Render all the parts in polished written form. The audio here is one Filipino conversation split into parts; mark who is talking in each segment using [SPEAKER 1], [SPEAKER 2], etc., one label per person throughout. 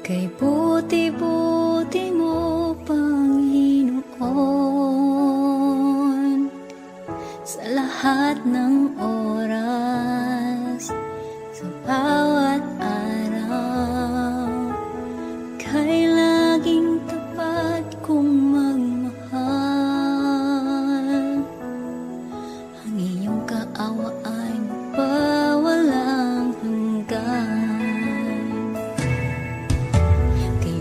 [SPEAKER 1] Kay buti-buti mo, Panginoon, sa lahat ng oras, sa bawat araw, kay laging tapat kong magmahal. Ang iyong kaawa ay magpawalang hanggan.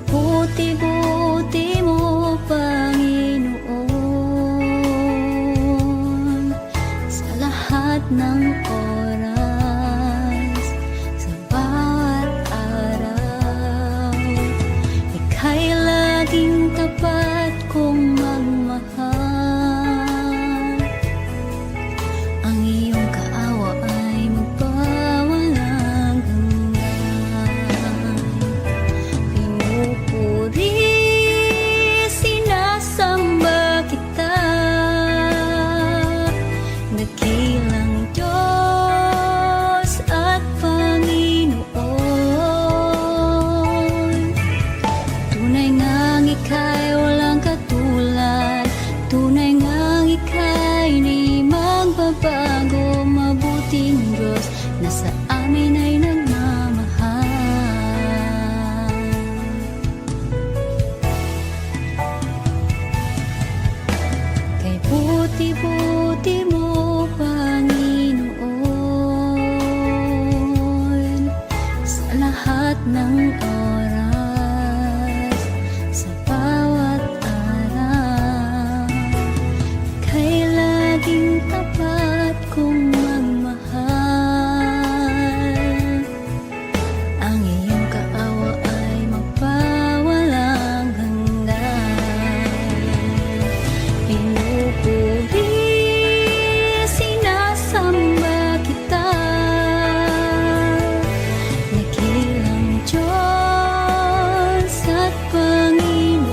[SPEAKER 1] Buti-buti mo, Panginoon, sa lahat ng oras, sa bawat araw, ika'y laging tapat kong magmahal. Ang iyong kaawa ay magpawalang hanggan. Pinupuri, sinasamba kita, dakilang Diyos at Panginoon. Tunay ngang ika'y walang katulad, tunay ngang ika'y di magbabago. Mabuting Diyos na sa amin ay nagmamahal. Kay buti-buti mo, Panginoon, sa lahat ng oras, sa bawat araw, kay laging tapat kong magmahal. Ang iyong kaawa ay magpawalang hanggan. Pinupuri, sinasamba kita, dakilang Diyos at Panginoon.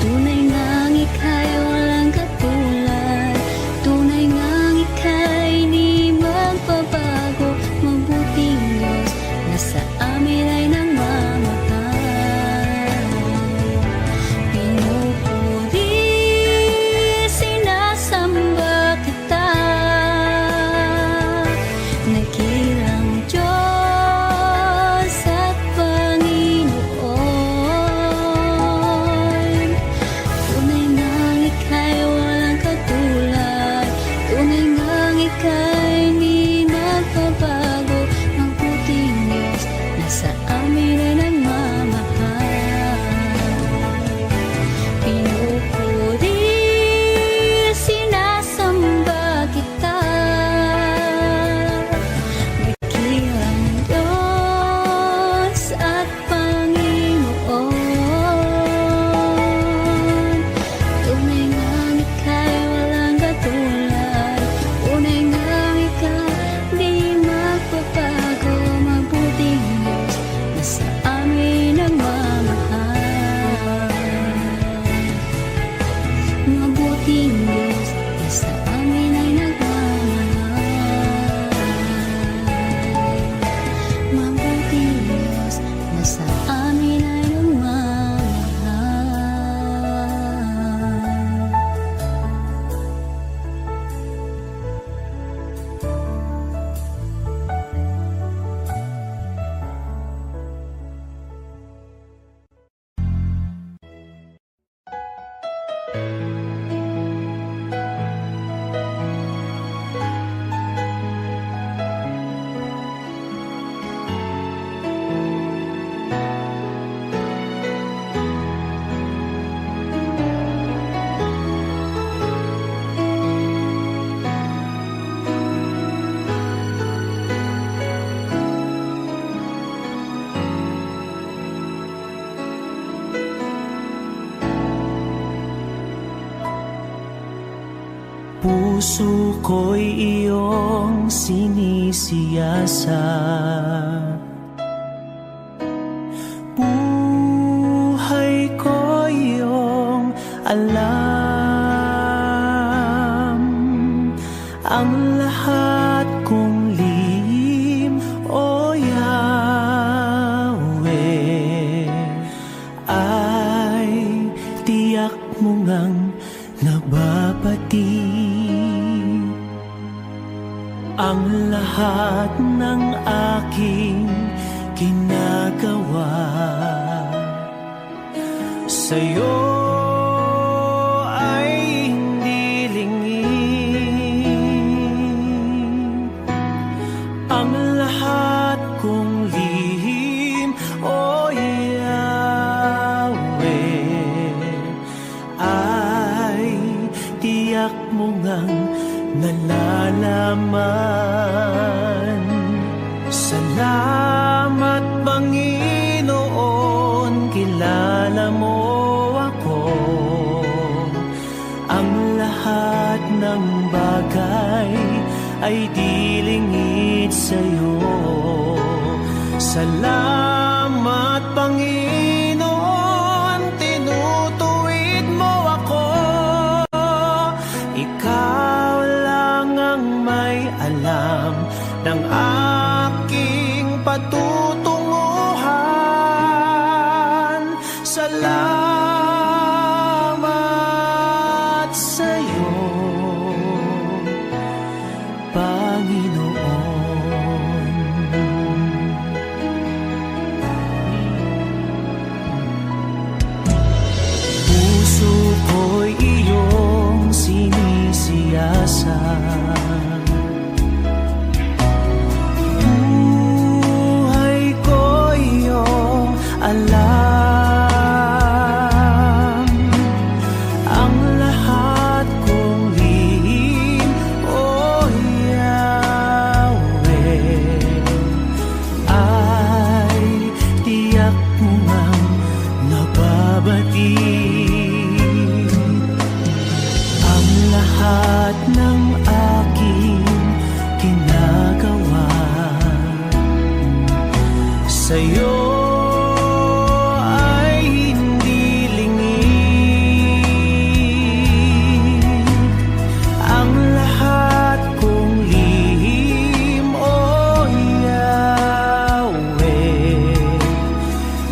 [SPEAKER 1] Tunay ngang ika'y walang katulad, tunay ngang ika'y di magbabago. Mabuting Diyos na sa amin ay nagmamahal. Pinupuri, sinasamba kita, dakilang Diyos at Panginoon. Tunay ngang ika'y walang katulad, tunay ngang ika'y di magbabago. Mabuting Diyos na sa amin ay nagmamahal. Pinupuri, sinasamba kita, dakilang Diyos at Panginoon. Tunay ngang ika'y walang katulad, tunay ngang ika'y di magbabago. Mabuting Diyos na sa amin nagmamahal. Mabuting Diyos na sa amin ay nagmamahal. Mabuting Diyos na sa amin ay nagmamahal.
[SPEAKER 2] Puso ko'y iyong sinisiyasat, buhay ko iyong alam. Ang lahat kong lihim o yan ang lahat ng aking ginagawa. Sa'yo ay hindi lingid ang lahat kong lihim, o Yahweh, ay tiyak mo ngang nalalaman. Salamat, Panginoon, kilala mo ako. Ang lahat ng bagay ay di lingid sa'yo. Salamat, Panginoon, tinutuwid mo ako. Ikaw lang ang may alam ng aking patutunguhan. Salamat sa'yo, Panginoon. Puso ko'y iyong sinisiyasat, buhay ko iyong alam. Ang lahat kong lihim, o Yahweh, ay tiyak mo ngang nababatid. Ang lahat ng aking ginagawa sa'yo ay hindi lingid. Ang lahat kong lihim, o Yahweh,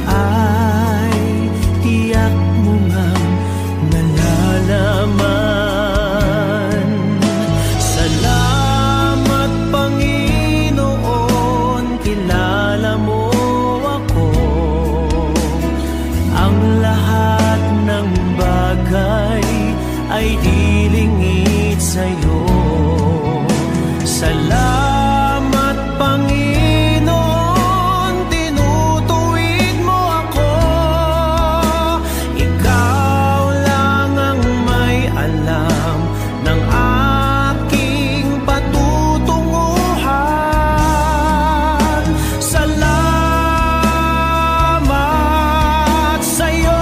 [SPEAKER 2] ay tiyak mo ngang nalalaman. Salamat, Panginoon, kilala mo ako. Ang lahat ng bagay ay di lingid sa'yo. Salamat, Panginoon, tinutuwid mo ako. Ikaw lang ang may alam ng aking patutunguhan. Salamat sa'yo,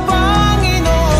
[SPEAKER 2] Panginoon.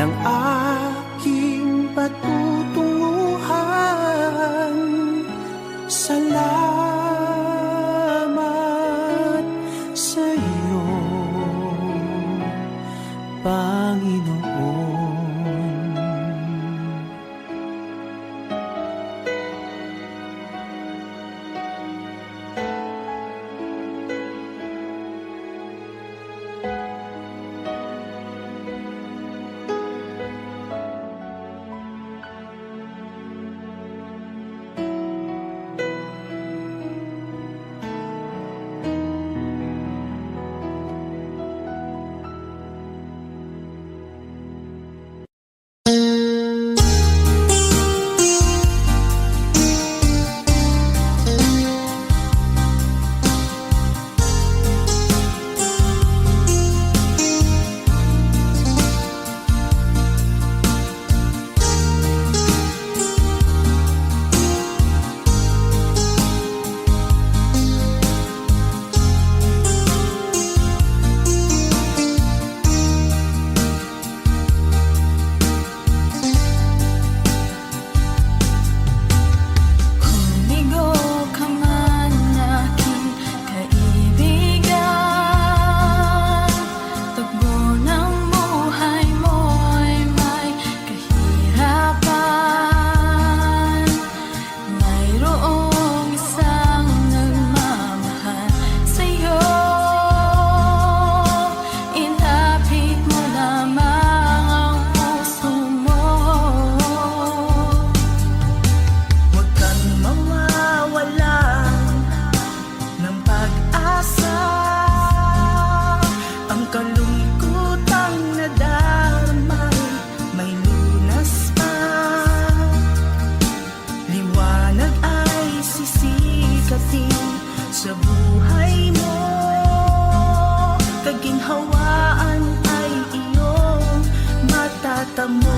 [SPEAKER 2] ng aking patutunguhan. Salamat sa iyo, Panginoon. Sa buhay mo, kaginhawaan ay iyong matatamo.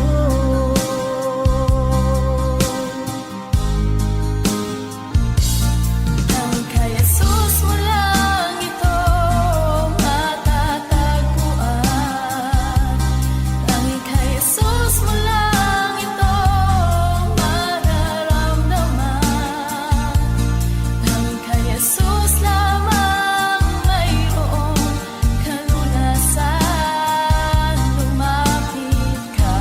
[SPEAKER 2] Ang kay Jesus mo lang ito matatagpuan. Ang kay Jesus mo lang ito mararamdaman. Ang kay Jesus lamang mayroong kalunasan. Lumapit ka.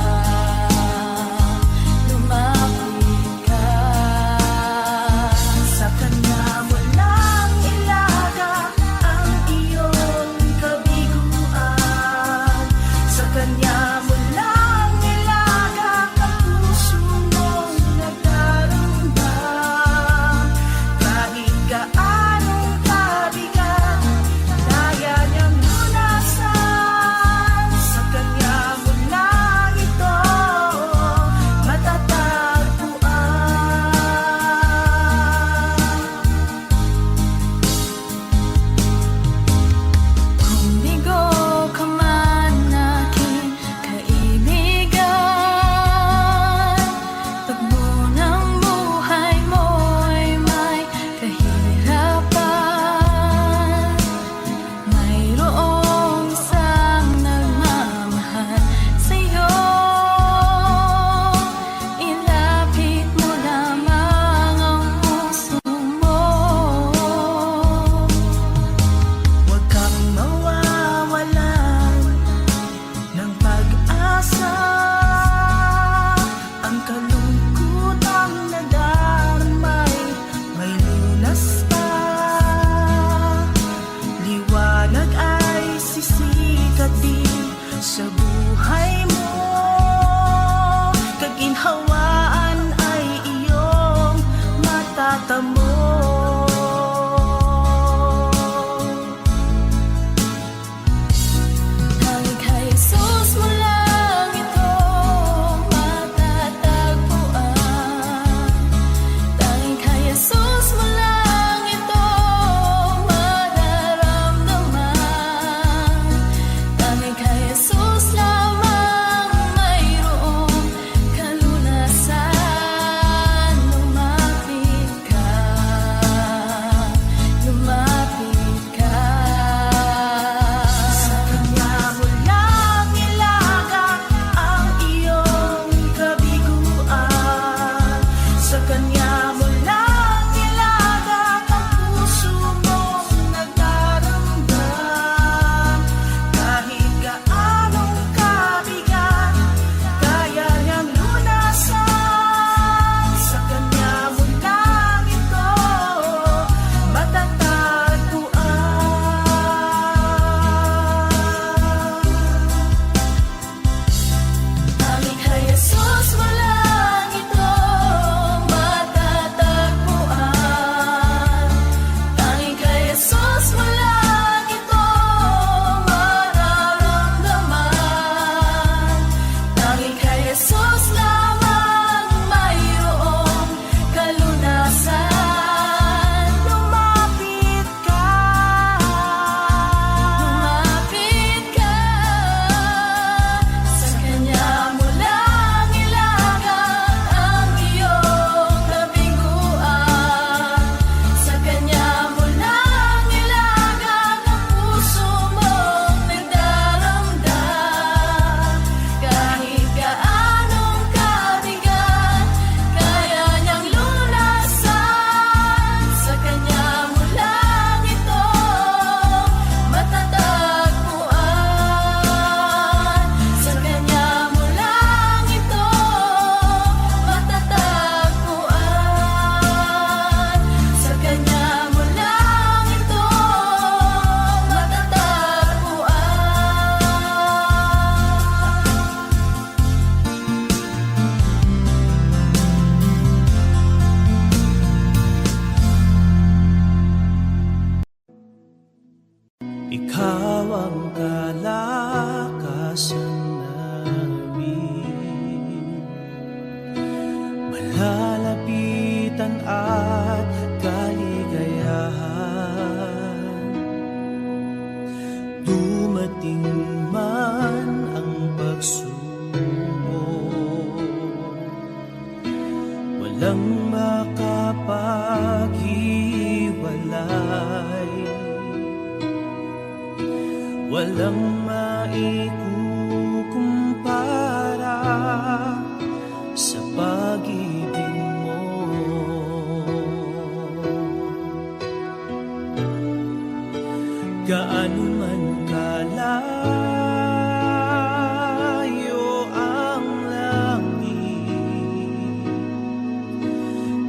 [SPEAKER 3] walang maikukumpara sa pag-ibig mo. Gaano man kalayo ang langit,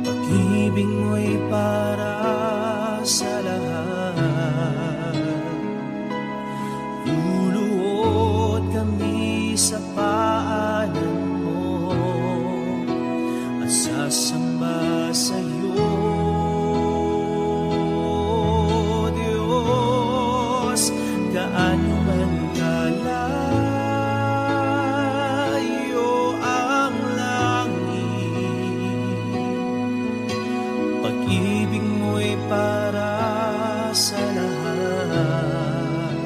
[SPEAKER 3] pag-ibig mo'y para sa lahat. Luluhod kami sa paanan mo at sasamba sa iyo, Diyos. Gaano man kalayo ang langit, pag-ibig mo'y para sa lahat.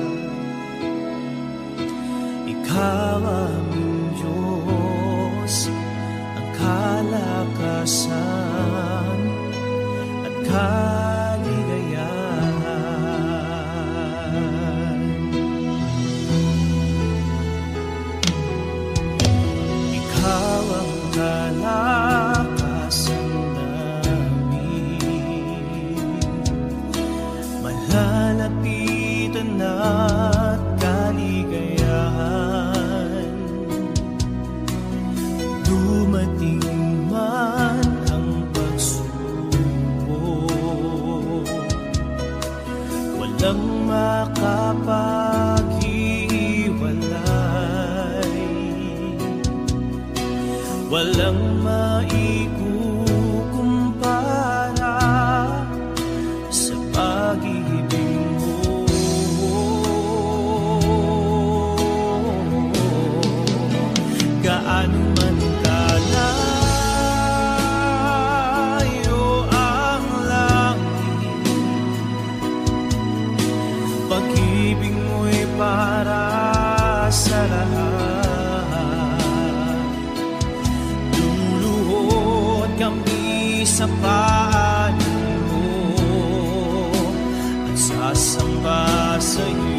[SPEAKER 3] Ikaw aming Diyos, ang kalakasan at kaligayahan. Ikaw ang kalakasan namin, malalapitan at kaligayahan. Dumating man ang pagsubok, walang makapaghiwalay, walang maikukumpara sa pag-ibig mo. Gaano man kalayo ang langit, pag-ibig mo'y para sa lahat. Luluhod kami sa paanan mo at sasamba sa iyo,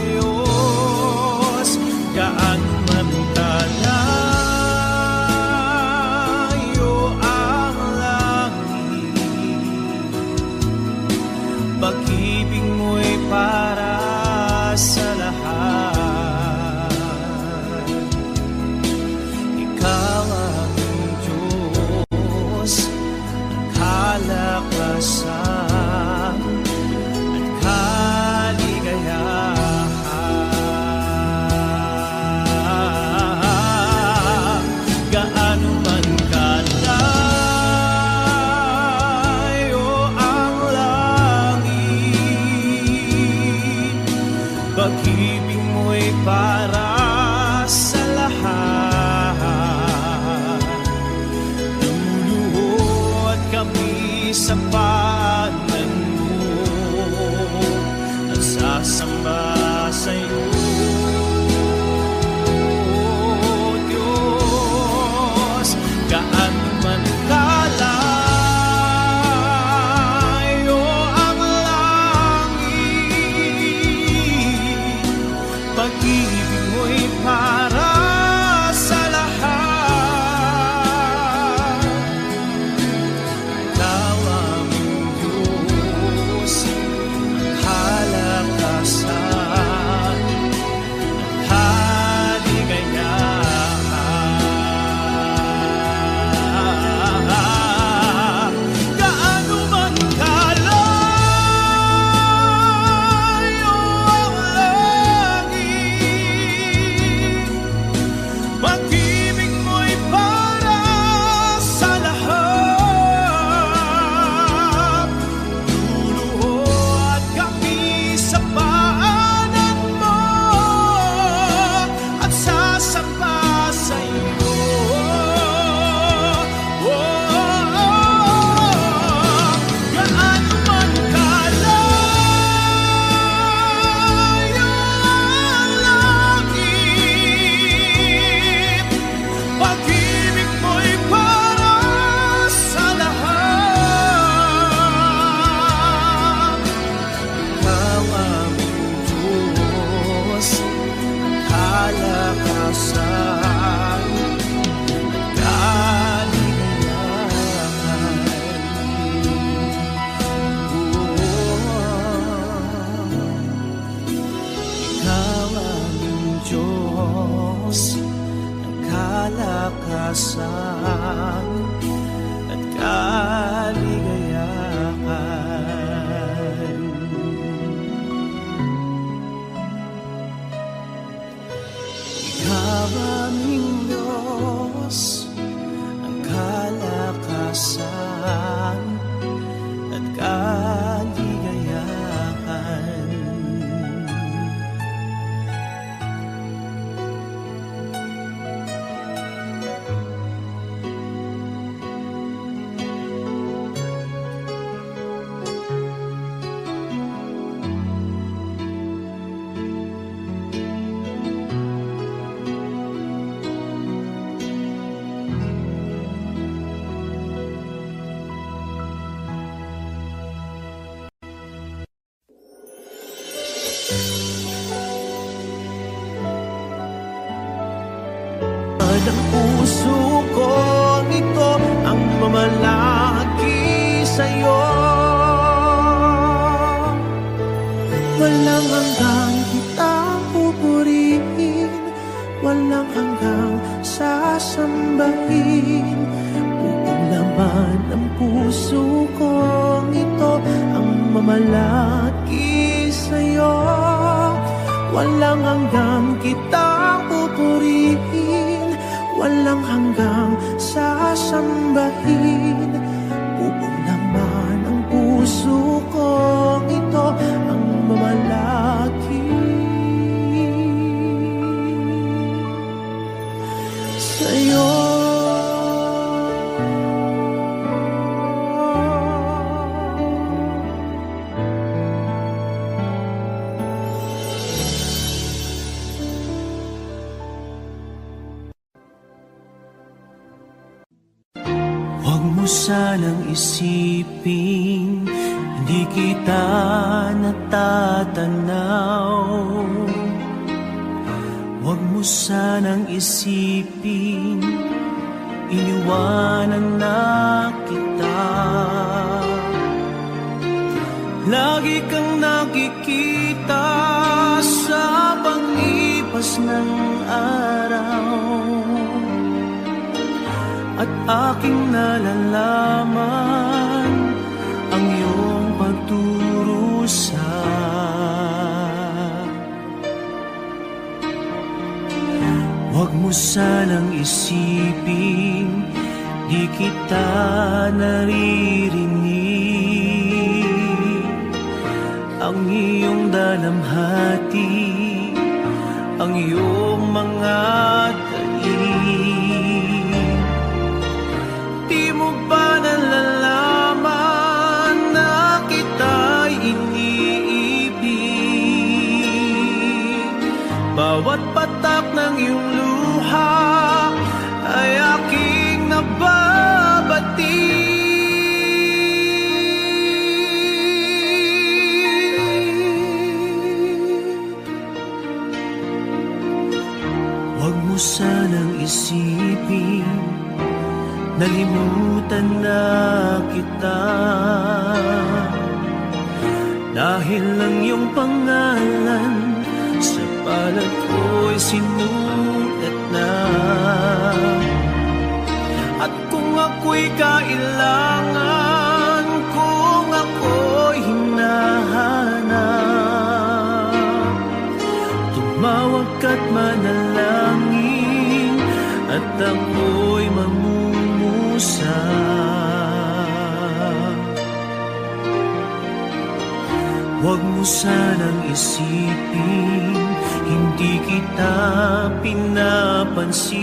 [SPEAKER 3] Diyos. Gaano man kalayo ang langit, pag-ibig mo'y para sa lahat. Ikaw aming Diyos, ang kalakasan at kaligayahan. Gaano man kalayo ang langit, pag-ibig mo'y para sa lahat. Luluhod kami sa paanan mo at sasamba sa iyo, Diyos. Gaano man kalayo ang langit, pag-ibig mo'y para sa lahat. Ikaw aming Diyos, ang kalakasan at kaligayahan. Gaano man kalayo ang langit, kalakasan, kaligayahan. Ikaw aming Diyos ng kalakasan at kaligayahan. Ikaw aming Diyos ng kalakasan at kaligayahan. Ang puso ko nito ang mamalaki sa'yo. Walang hanggang kitang pupurihin, walang hanggang sasambahin. Buong laman ng puso ko nito ang mamalaki sa'yo. Walang hanggang kitang pupurihin, walang hanggang sasambahin. Buong laman ng puso ko ito ang mamalaki sa'yo. Huwag mo sanang isipin, hindi kita natatanaw. Huwag mo sanang isipin, iniwanan na kita. Lagi kang nakikita sa pangipas ng araw, at aking nalalaman ang iyong pagdurusa. Huwag mo sanang isipin, di kita naririnig. Ang iyong dalamhati, ang iyong mga daig. Di mo ba nalalaman na kita'y iniibig? Bawat patak ng iyong luha ay aking nababati. Huwag mo sanang isipin, nalimutan na kita. Dahil ang iyong pangalan sa palad ko'y sinulat na. At kung ako'y kailangan, kung ako'y hinahanap, tumawag ka't manalangin, at ako'y mamumusa. Huwag mo sanang isipin, hindi kita pinapansin.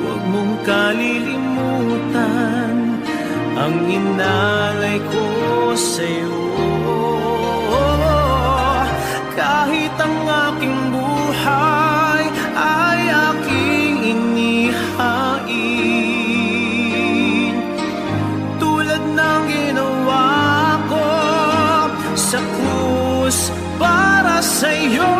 [SPEAKER 3] Huwag mong kalilimutan ang inalay ko sa'yo. Kahit ang aking buhay ay aking inihain, tulad ng ginawa ko sa krus para sa'yo.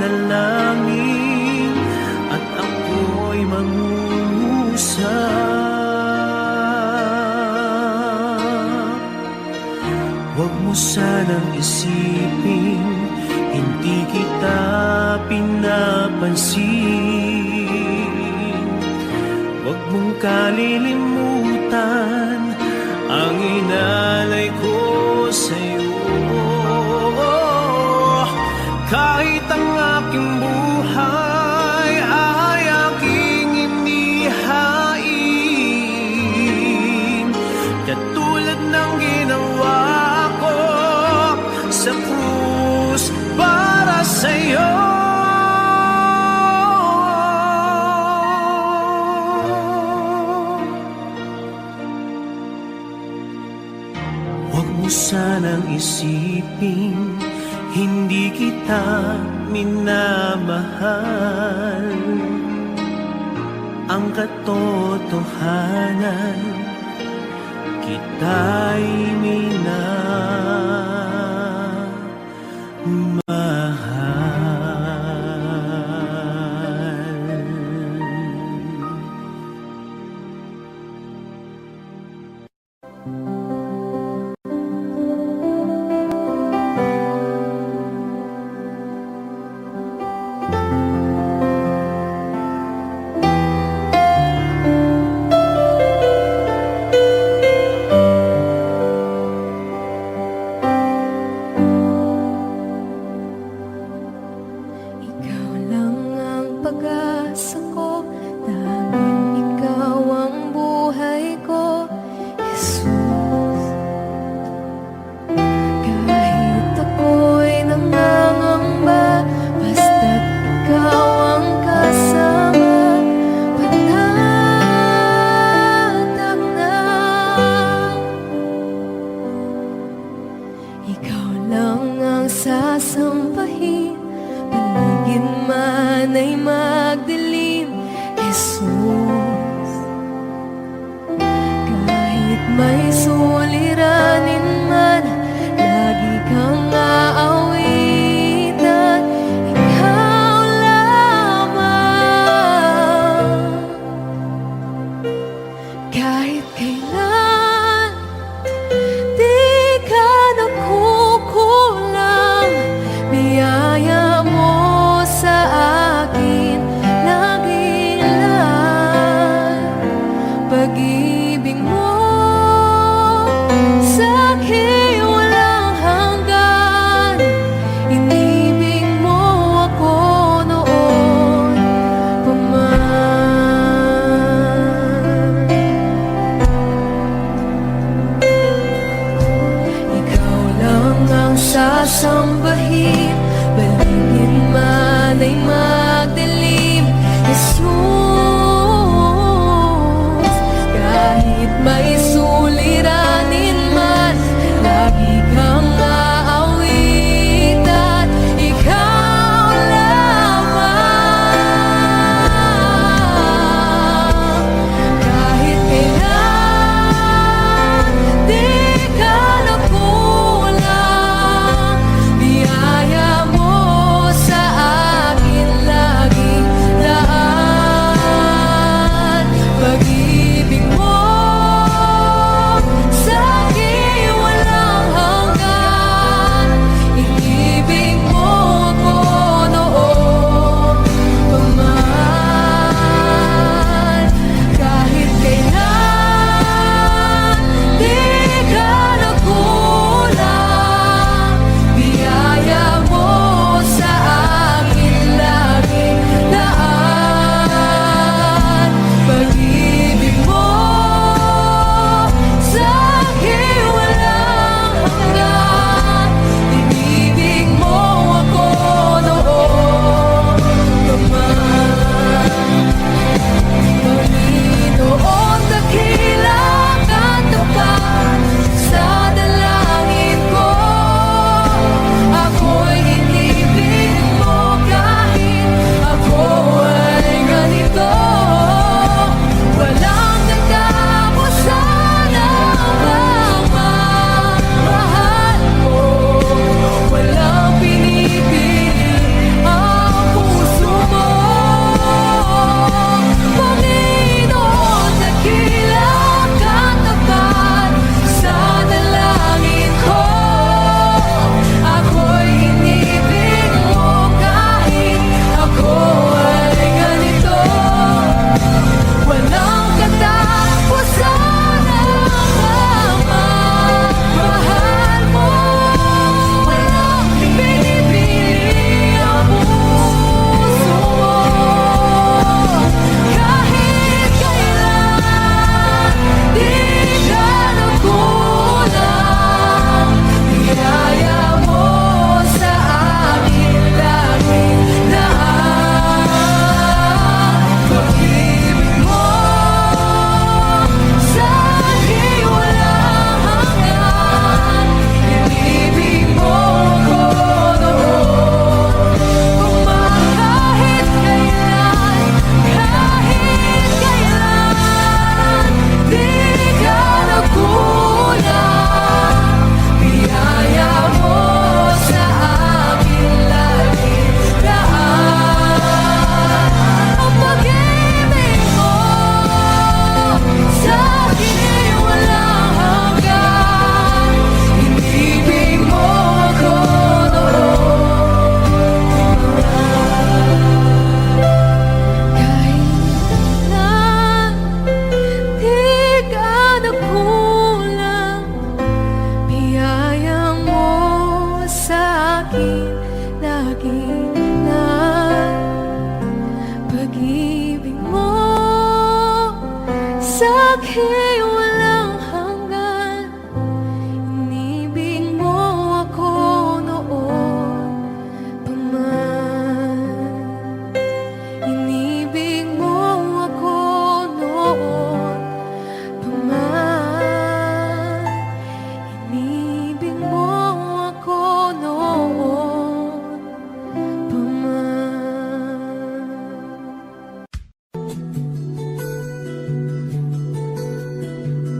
[SPEAKER 3] manalangin at ako'y mangungusap. Huwag mo sanang isipin, hindi kita pinapansin. Huwag mong kalilimutan ang inalay ko sa'yo. Kahit ang aking buhay ay aking inihain, katulad ng ginawa ko sa krus para sa'yo. Huwag mo sanang isipin, hindi kita minamahal. Ang katotohanan, kita'y
[SPEAKER 2] Ikaw lang ang pag-asa ko, tanging ikaw ang buhay ko, Jesus. Kahit ako'y nangangamba, basta't ikaw ang kasama, panatag na. Ikaw lang ang sasampahin, paligid man ay magdilim, Jesus. Kahit may suliranin man, lagi kang aawitan, ikaw lamang. Kahit kailan, di ka nakukulang, biyaya mo sa akin lagi lang. Pag-ibig mo sa'kin walang hanggan, inibig mo ako noon pa man. Ikaw lang ang sasambahin, paligid man ay magdilim, Jesus. Kahit may suliranin man, lagi kang aawitan, ikaw lamang. Kahit kailan, di ka nakulang, biyaya lalaki walang hanggan. Inibig mo ako noon pa man. Inibig mo ako noon pa man. Inibig mo ako noon pa man. 'Di ba?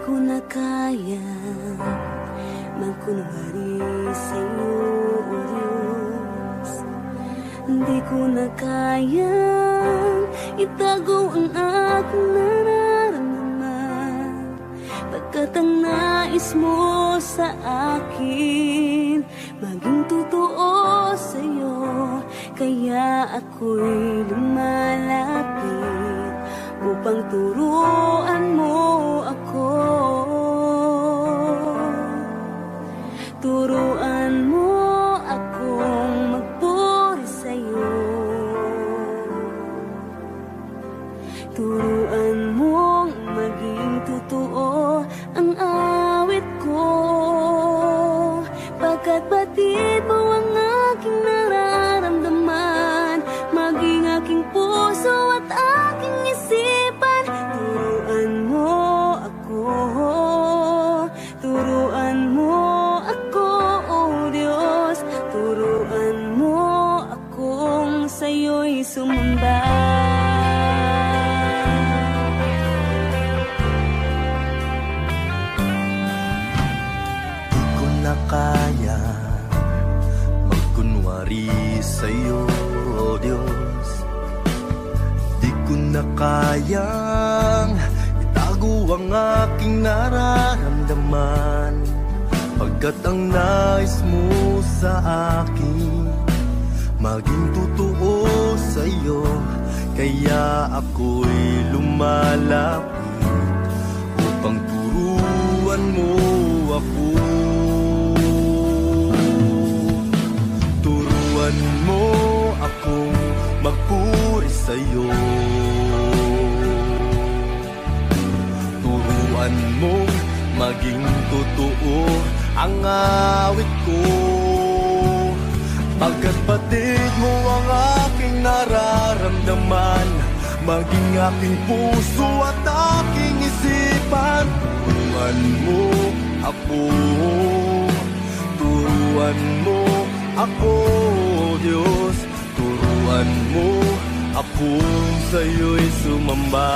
[SPEAKER 4] ko na kaya magkunwari sa'yo, O Diyos. Di ko na kaya itago ang aking nararamdaman, pagkat ang nais mo sa akin maging totoo sa'yo. Kaya ako'y lumalapit upang turuan mo ako. Turuan mo akong magpuri sa'yo. Turuan mong maging totoo ang awit ko, pagkat batid mo ang aking nararamdaman, maging aking puso at aking isipan. Turuan mo ako, turuan mo ako, O Diyos. Turuan mo akong sa'yo'y sumamba.
[SPEAKER 3] Kaya magkunwari sa'yo, O Diyos. Di ko na kayang itago ang aking nararamdaman, pagkat ang nais mo sa akin maging totoo sa'yo. Kaya ako'y lumalapit upang turuan mo ako. Turuan mo akong magpuri sa'yo. Turuan mo maging totoo ang awit ko, pagkat batid mo ang aking nararamdaman, maging aking puso at aking isipan. Turuan mo ako, turuan mo ako, Diyos. Turuan mo akong sa'yo'y sumamba.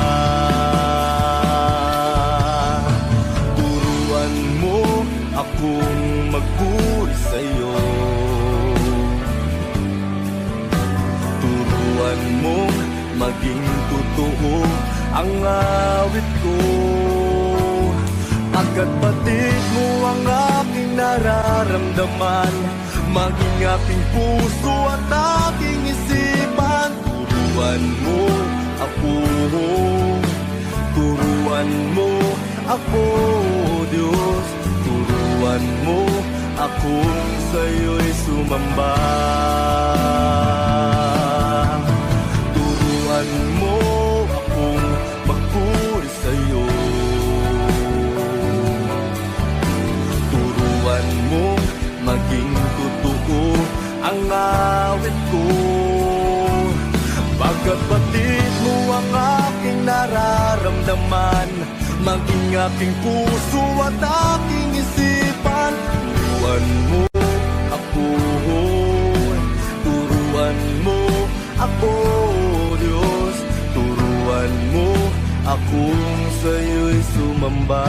[SPEAKER 3] Turuan mo akong magpuri sa'yo. Turuan mo maging totoo ang awit ko, pagkat batid mo ang aking nararamdaman, maging aking puso at aking isipan. Turuan mo ako, turuan mo ako, Diyos. Turuan mo akong sa'yo'y sumamba. Turuan mo akong magpuri sa'yo. Turuan mo maging totoo ang awit ko, pagkat batid mo ang aking nararamdaman, maging aking puso at aking isipan. Turuan mo ako, turuan mo ako, Diyos. Turuan mo akong sa'yo'y sumamba.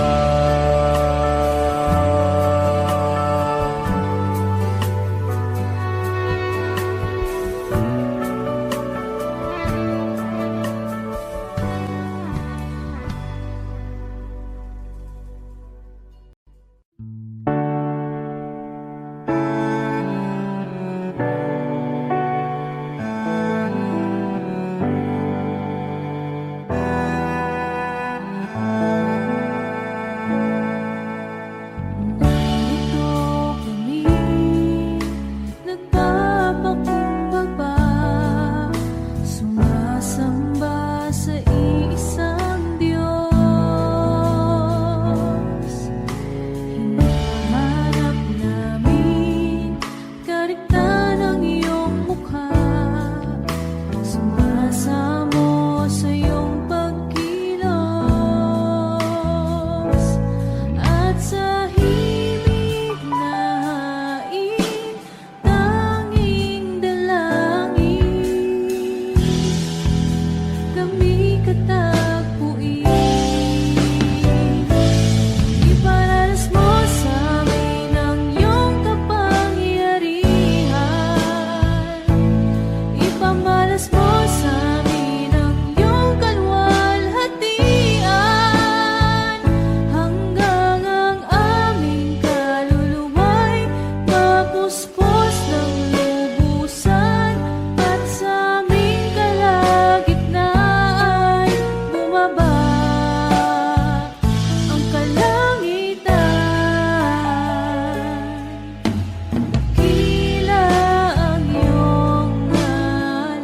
[SPEAKER 2] mo sa amin ang iyong kalwalhatian, hanggang ang aming kaluluwa'y mapuspos ng lubusan, at sa aming kalagitnaan bumaba ang kalangitan. Kila ang iyong ngalan.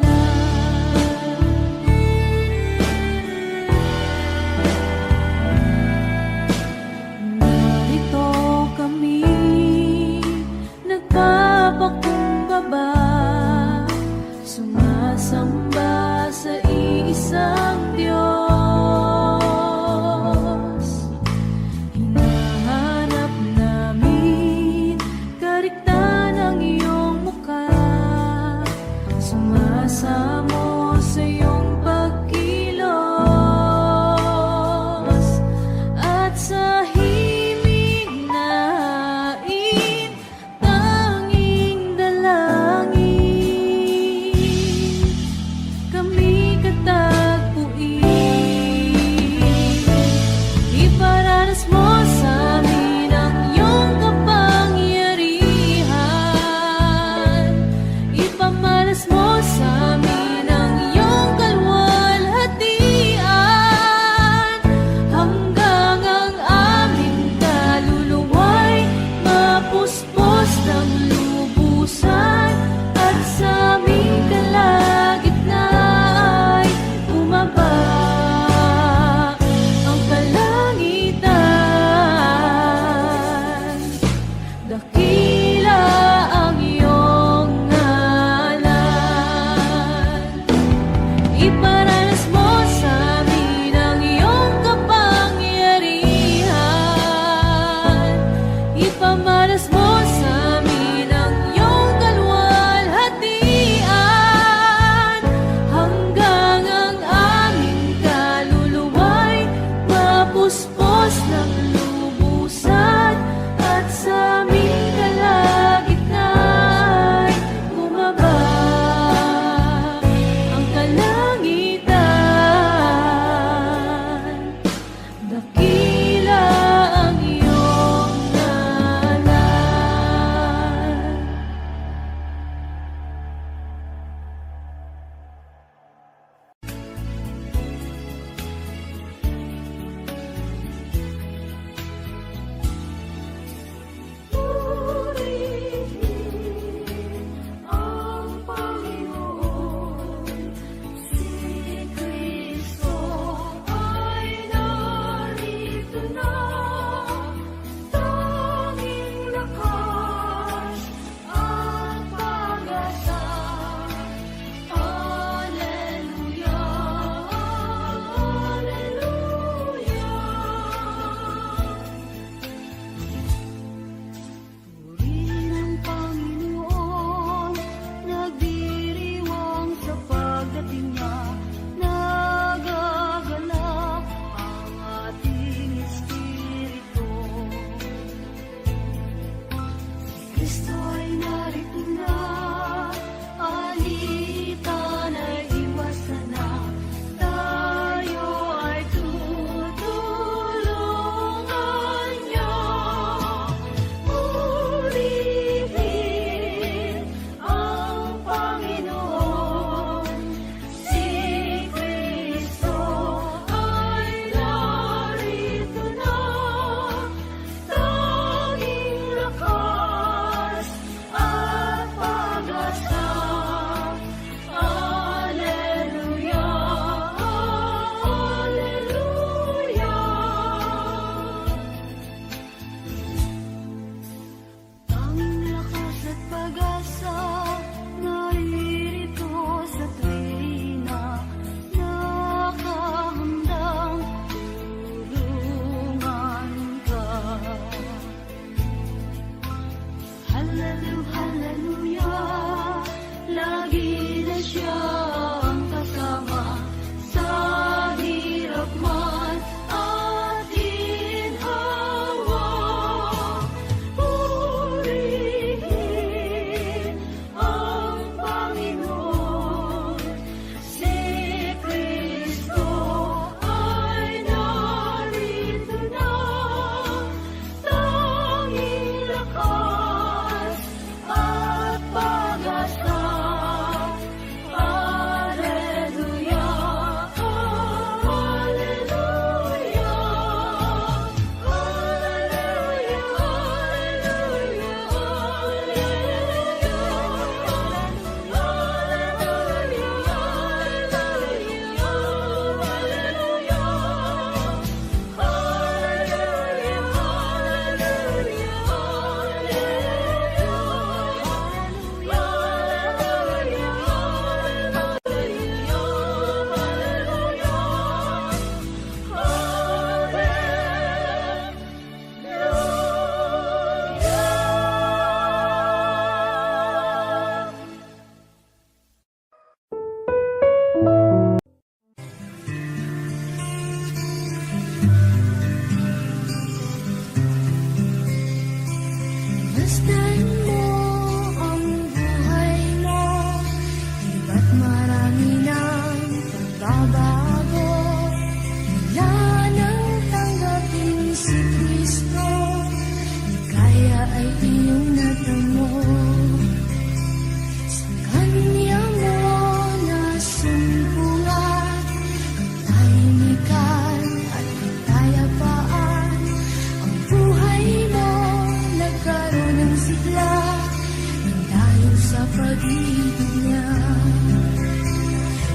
[SPEAKER 2] pag-ibig niya.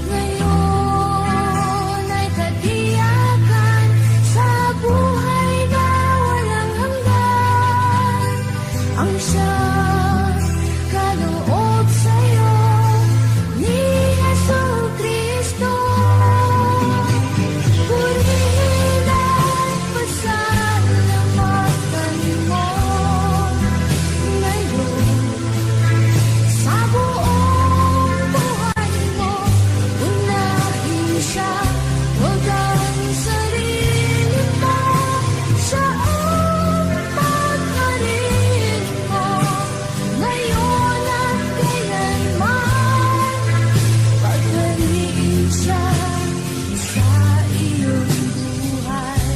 [SPEAKER 2] Ngayon ay katiyakan sa buhay na walang hanggan. Ang siyang kaloob sa'yo ni Jesucristo. Purihin at pasalamatan mo ngayon sa buong buhay mo. Unahin siya, huwag ang sarili mo. Siya ang pagkarin mo ngayon at kailanman. Pagkariin siya sa iyong buhay.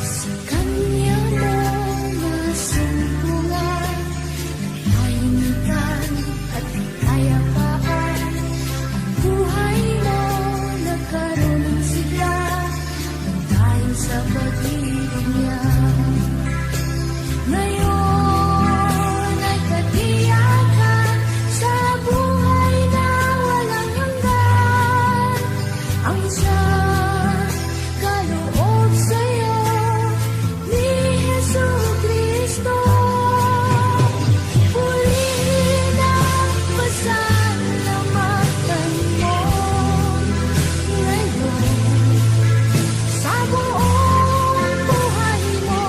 [SPEAKER 2] Sa Kanya mo masumpungan, kahimikan at kapayapaan. Ang buhay mo nagkaroon ng sigla dahil sa pag-ibig niya. Ngayon ay katiyakan sa buhay na walang hanggan. Ang siyang kaloob sa'yo ni Jesucristo. Purihin at pasalamatan mo ngayon sa buong buhay mo.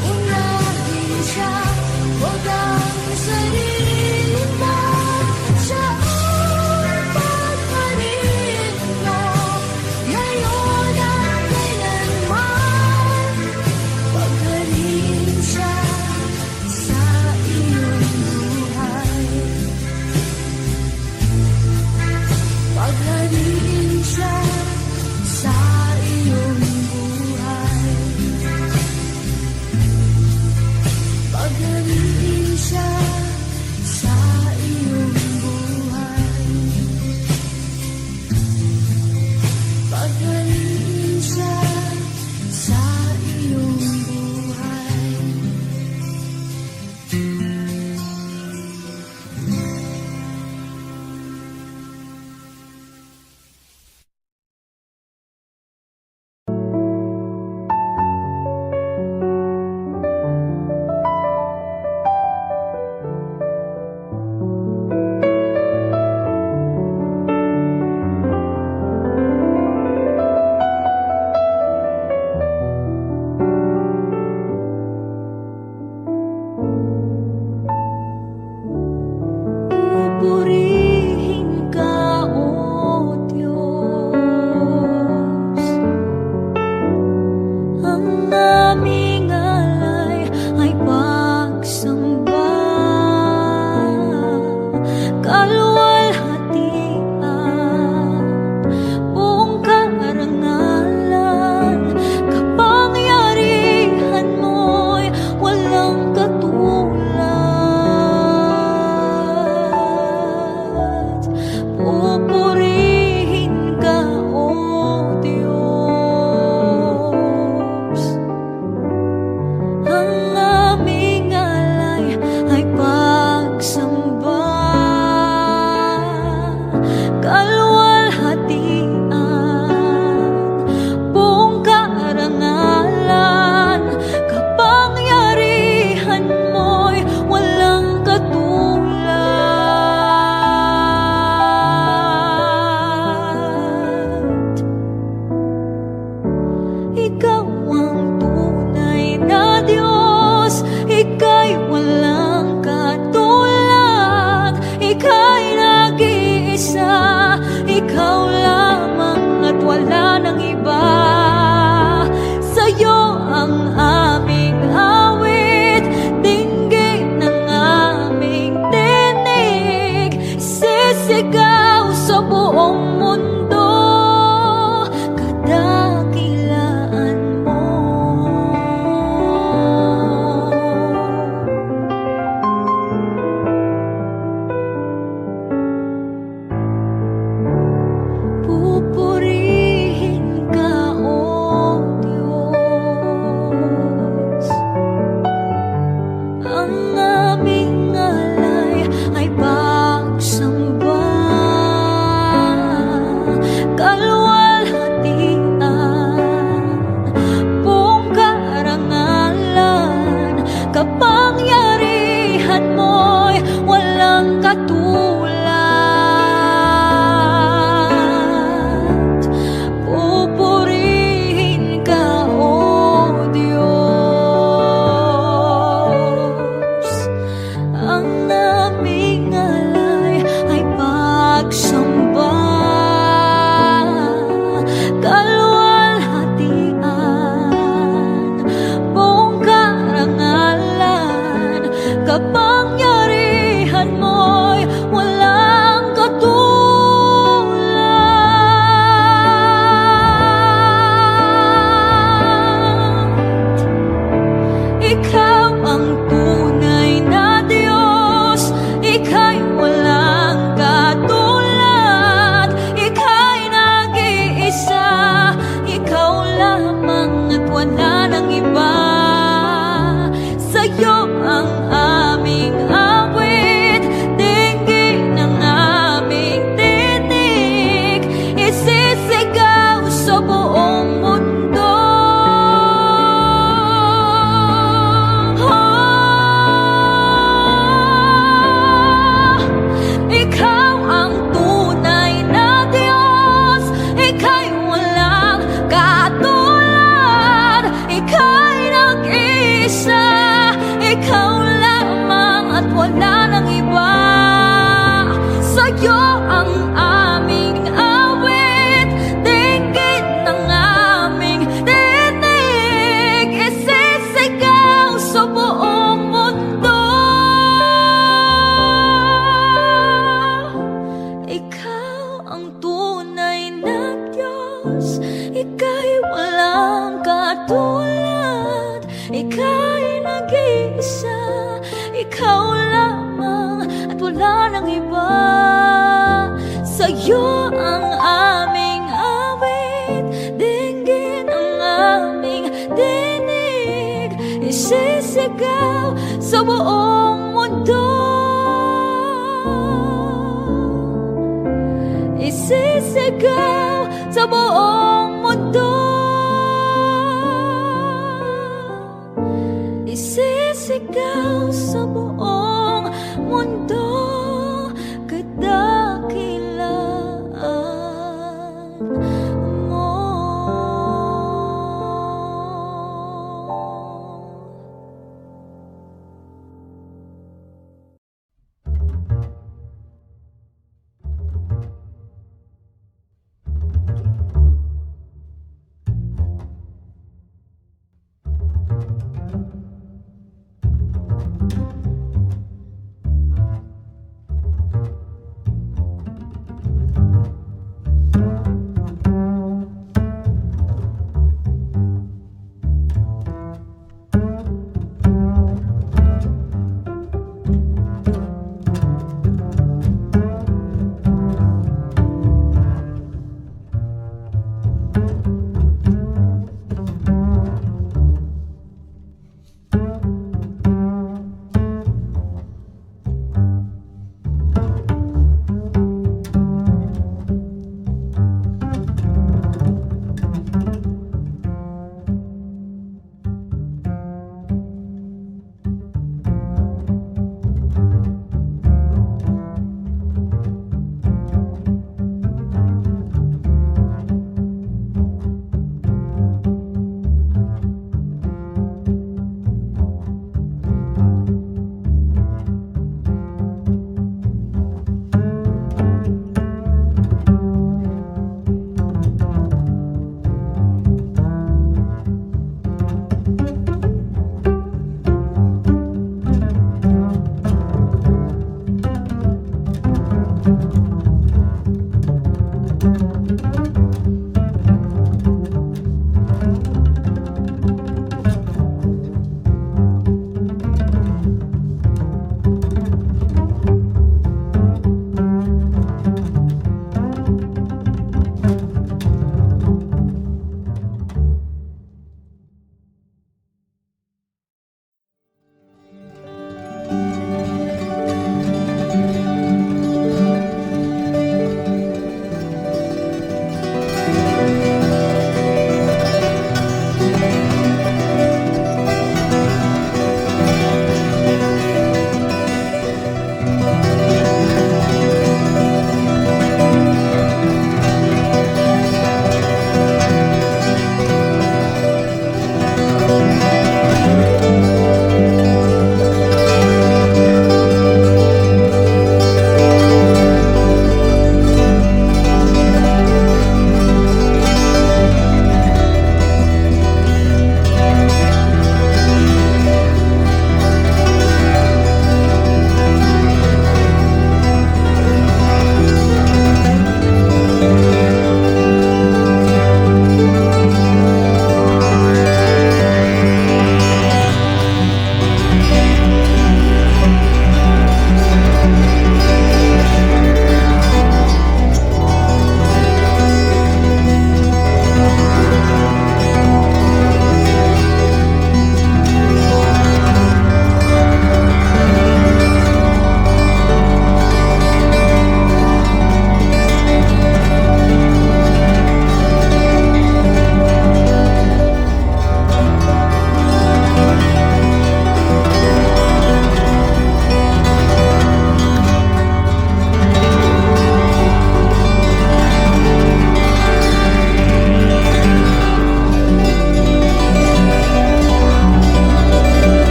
[SPEAKER 2] Unahin siya, huwag ang sarili mo. Siya ang pagkarin mo ngayon at kailanman. Pagkariin siya sa iyong buhay. Pagkariin siya sa iyong buhay. Pagkariin siya sa iyong buhay. Pagkariin siya sa iyong buhay. Purihin ka, O Diyos. Ang aming alay ay pagsamba, kaluwalhatian, buong karangalan, kapangyarihan mo'y walang katulad. Pupurihin ka, O Diyos. Ang aming alay ay pagsamba, kaluwalhatian, buong karangalan, kapangyarihan mo'y walang katulad. Ikaw ang tunay na Diyos, ika'y walang katulad, ika'y nag-iisa, ikaw lamang at wala nang iba. Sa'yo ang aming awit, dinggin ng aming tinig, sisigaw sa buong mundo, kadakilaan mo. ikaw lamang at wala nang iba. Sa'yo ang aming awit, dinggin ang aming tinig, isisigaw sa buong mundo, isisigaw sa buong